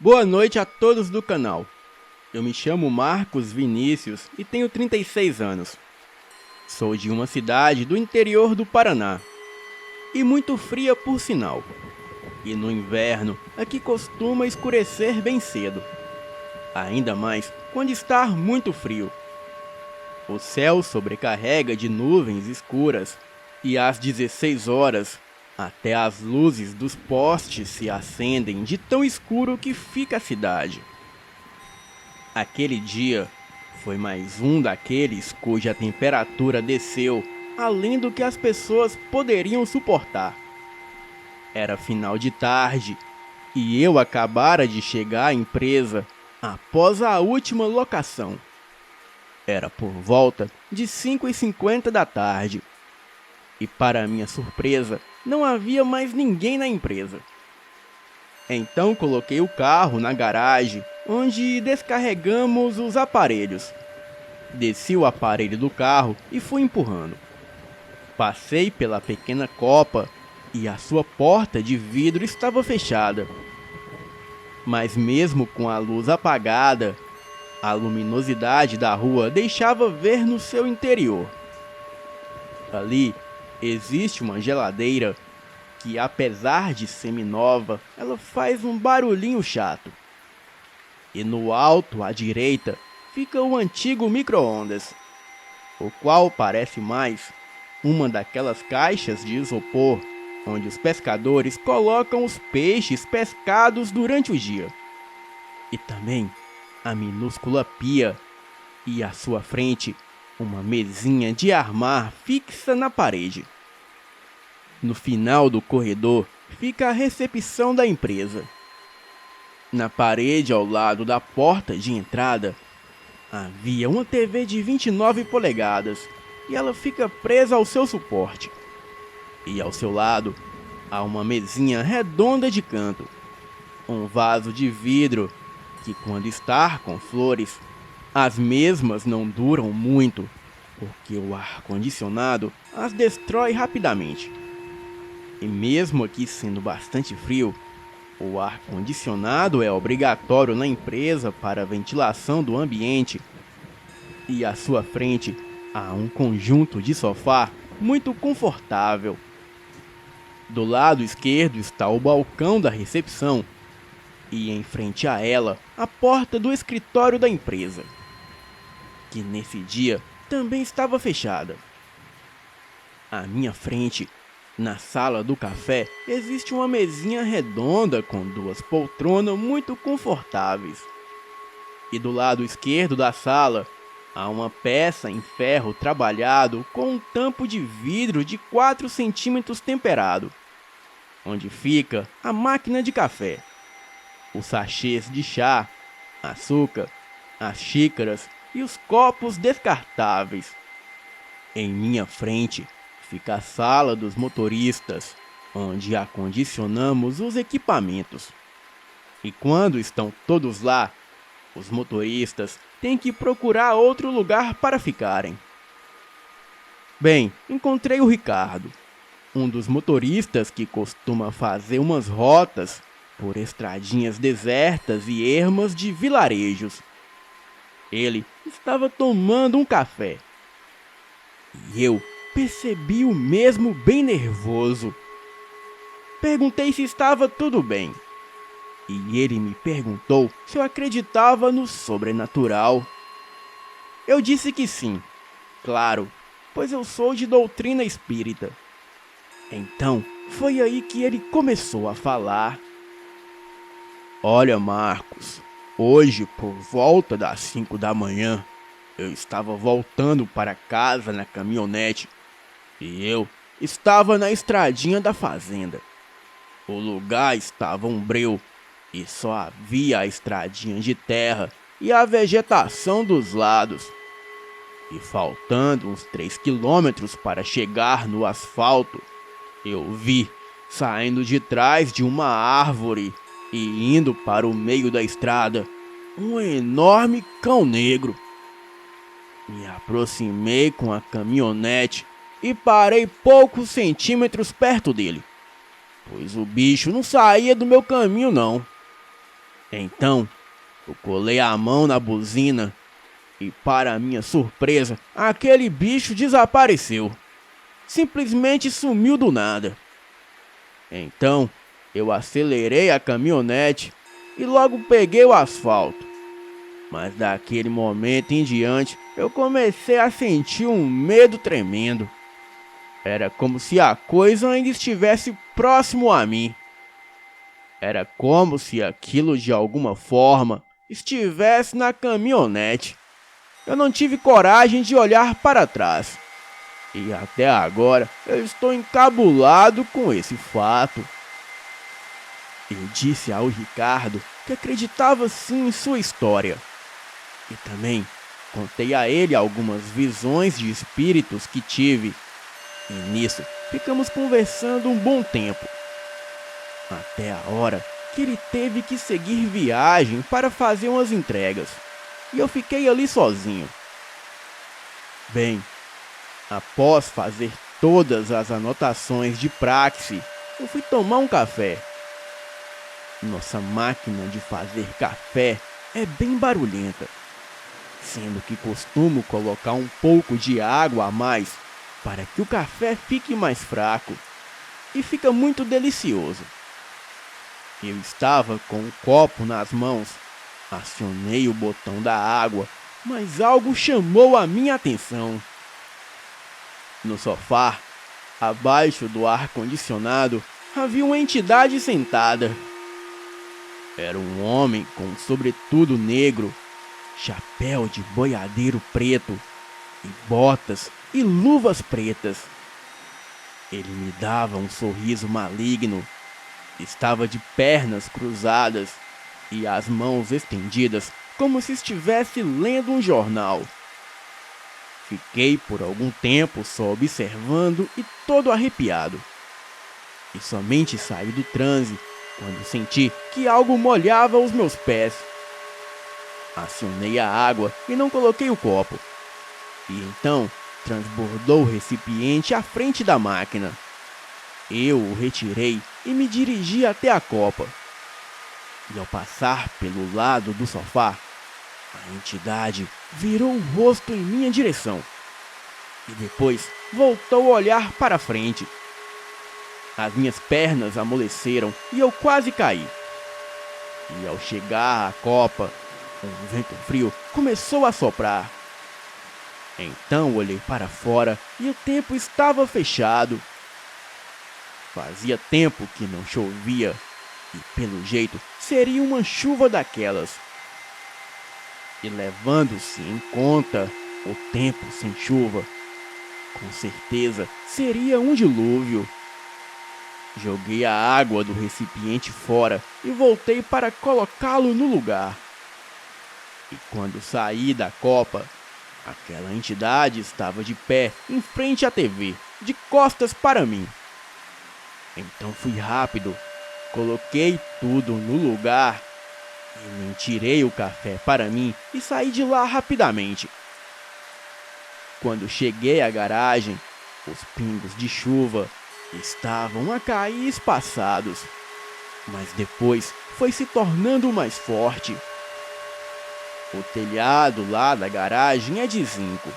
Boa noite a todos do canal. Eu me chamo Marcos Vinícius e tenho 36 anos. Sou de uma cidade do interior do Paraná. E muito fria por sinal. E no inverno aqui costuma escurecer bem cedo. Ainda mais quando está muito frio. O céu sobrecarrega de nuvens escuras e às 16 horas até as luzes dos postes se acendem de tão escuro que fica a cidade. Aquele dia foi mais um daqueles cuja temperatura desceu além do que as pessoas poderiam suportar. Era final de tarde e eu acabara de chegar à empresa após a última locação. Era por volta de 5h50 da tarde. E para minha surpresa, não havia mais ninguém na empresa. Então coloquei o carro na garagem, onde descarregamos os aparelhos. Desci o aparelho do carro e fui empurrando. Passei pela pequena copa e a sua porta de vidro estava fechada. Mas mesmo com a luz apagada, a luminosidade da rua deixava ver no seu interior. Ali existe uma geladeira que, apesar de seminova, ela faz um barulhinho chato. E no alto à direita fica o antigo micro-ondas, o qual parece mais uma daquelas caixas de isopor onde os pescadores colocam os peixes pescados durante o dia. E também a minúscula pia e à sua frente uma mesinha de armar fixa na parede. No final do corredor fica a recepção da empresa. Na parede ao lado da porta de entrada havia uma TV de 29 polegadas e ela fica presa ao seu suporte. E ao seu lado há uma mesinha redonda de canto, um vaso de vidro que, quando está com flores, as mesmas não duram muito, porque o ar-condicionado as destrói rapidamente. E mesmo aqui sendo bastante frio, o ar-condicionado é obrigatório na empresa para a ventilação do ambiente. E à sua frente há um conjunto de sofá muito confortável. Do lado esquerdo está o balcão da recepção e em frente a ela a porta do escritório da empresa, que nesse dia também estava fechada. À minha frente, na sala do café, existe uma mesinha redonda com duas poltronas muito confortáveis. E do lado esquerdo da sala, há uma peça em ferro trabalhado com um tampo de vidro de 4 centímetros temperado, onde fica a máquina de café, os sachês de chá, açúcar, as xícaras e os copos descartáveis. Em minha frente fica a sala dos motoristas, onde acondicionamos os equipamentos. E quando estão todos lá, os motoristas têm que procurar outro lugar para ficarem. Bem, encontrei o Ricardo, um dos motoristas que costuma fazer umas rotas por estradinhas desertas e ermas de vilarejos. Ele estava tomando um café. E eu percebi o mesmo bem nervoso. Perguntei se estava tudo bem. E ele me perguntou se eu acreditava no sobrenatural. Eu disse que sim, claro, pois eu sou de doutrina espírita. Então, foi aí que ele começou a falar. Olha, Marcos, hoje por volta das 5 da manhã, eu estava voltando para casa na caminhonete e eu estava na estradinha da fazenda. O lugar estava um breu e só havia a estradinha de terra e a vegetação dos lados. E faltando uns 3 quilômetros para chegar no asfalto, eu vi, saindo de trás de uma árvore e indo para o meio da estrada, um enorme cão negro. Me aproximei com a caminhonete e parei poucos centímetros perto dele, pois o bicho não saía do meu caminho não. Então, eu colei a mão na buzina e, para minha surpresa, aquele bicho desapareceu. Simplesmente sumiu do nada. Então, eu acelerei a caminhonete e logo peguei o asfalto. Mas daquele momento em diante, eu comecei a sentir um medo tremendo. Era como se a coisa ainda estivesse próximo a mim. Era como se aquilo de alguma forma estivesse na caminhonete. Eu não tive coragem de olhar para trás. E até agora eu estou encabulado com esse fato. Eu disse ao Ricardo que acreditava sim em sua história. E também contei a ele algumas visões de espíritos que tive. E nisso ficamos conversando um bom tempo. Até a hora que ele teve que seguir viagem para fazer umas entregas. E eu fiquei ali sozinho. Bem, após fazer todas as anotações de praxe, eu fui tomar um café. Nossa máquina de fazer café é bem barulhenta, sendo que costumo colocar um pouco de água a mais para que o café fique mais fraco e fica muito delicioso. Eu estava com o copo nas mãos, acionei o botão da água, mas algo chamou a minha atenção. No sofá, abaixo do ar-condicionado, havia uma entidade sentada. Era um homem com um sobretudo negro, chapéu de boiadeiro preto, e botas e luvas pretas. Ele me dava um sorriso maligno. Estava de pernas cruzadas e as mãos estendidas como se estivesse lendo um jornal. Fiquei por algum tempo só observando e todo arrepiado. E somente saí do transe quando senti que algo molhava os meus pés. Acionei a água e não coloquei o copo. E então transbordou o recipiente à frente da máquina. Eu o retirei e me dirigi até a copa. E ao passar pelo lado do sofá, a entidade virou o rosto em minha direção. E depois voltou a olhar para frente. As minhas pernas amoleceram e eu quase caí. E ao chegar à copa, um vento frio começou a soprar. Então olhei para fora e o tempo estava fechado. Fazia tempo que não chovia e, pelo jeito, seria uma chuva daquelas. E levando-se em conta o tempo sem chuva, com certeza seria um dilúvio. Joguei a água do recipiente fora e voltei para colocá-lo no lugar. E quando saí da copa, aquela entidade estava de pé em frente à TV, de costas para mim. Então fui rápido, coloquei tudo no lugar e nem tirei o café para mim e saí de lá rapidamente. Quando cheguei à garagem, os pingos de chuva estavam a cair espaçados, mas depois foi se tornando mais forte. O telhado lá da garagem é de zinco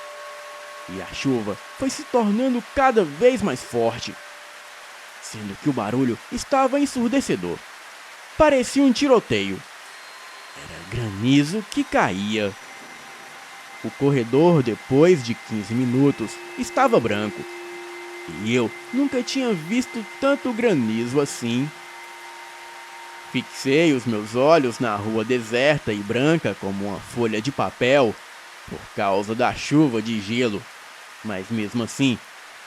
e a chuva foi se tornando cada vez mais forte, sendo que o barulho estava ensurdecedor. Parecia um tiroteio. Era granizo que caía. O corredor, depois de 15 minutos, estava branco. E eu nunca tinha visto tanto granizo assim. Fixei os meus olhos na rua deserta e branca como uma folha de papel por causa da chuva de gelo, mas mesmo assim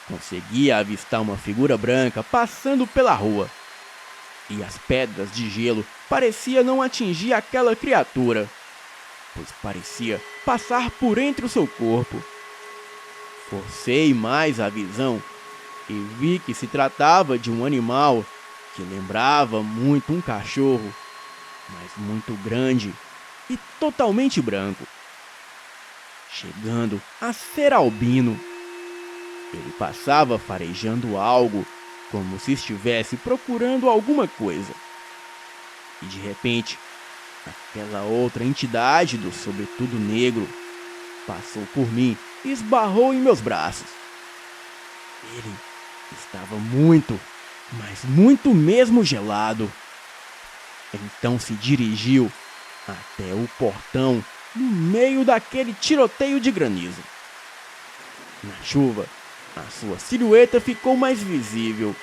conseguia avistar uma figura branca passando pela rua. E as pedras de gelo pareciam não atingir aquela criatura, pois parecia passar por entre o seu corpo. Forcei mais a visão e vi que se tratava de um animal que lembrava muito um cachorro, mas muito grande e totalmente branco, chegando a ser albino. Ele passava farejando algo, como se estivesse procurando alguma coisa. E de repente, aquela outra entidade do sobretudo negro passou por mim e esbarrou em meus braços. Ele estava muito, mas muito mesmo gelado. Então se dirigiu até o portão no meio daquele tiroteio de granizo. Na chuva, a sua silhueta ficou mais visível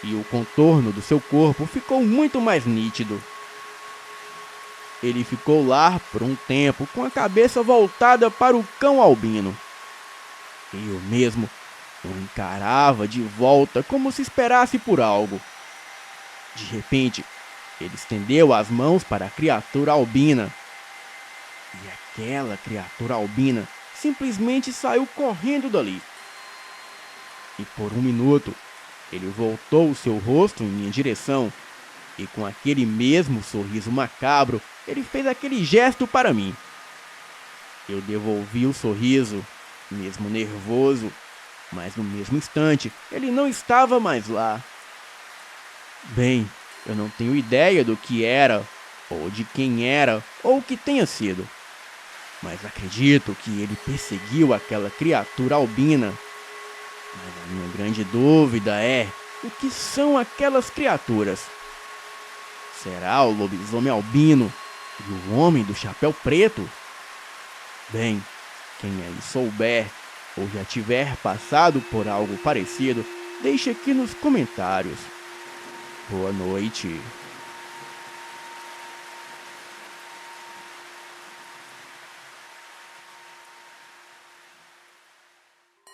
e o contorno do seu corpo ficou muito mais nítido. Ele ficou lá por um tempo com a cabeça voltada para o cão albino. Eu mesmo o encarava de volta como se esperasse por algo. De repente, ele estendeu as mãos para a criatura albina. E aquela criatura albina simplesmente saiu correndo dali. E por um minuto, ele voltou o seu rosto em minha direção e com aquele mesmo sorriso macabro, ele fez aquele gesto para mim. Eu devolvi o sorriso, mesmo nervoso, mas no mesmo instante, ele não estava mais lá. Bem, eu não tenho ideia do que era, ou de quem era, ou o que tenha sido. Mas acredito que ele perseguiu aquela criatura albina. Mas a minha grande dúvida é, o que são aquelas criaturas? Será o lobisomem albino e o homem do chapéu preto? Bem, quem aí souber ou já tiver passado por algo parecido, deixe aqui nos comentários. Boa noite.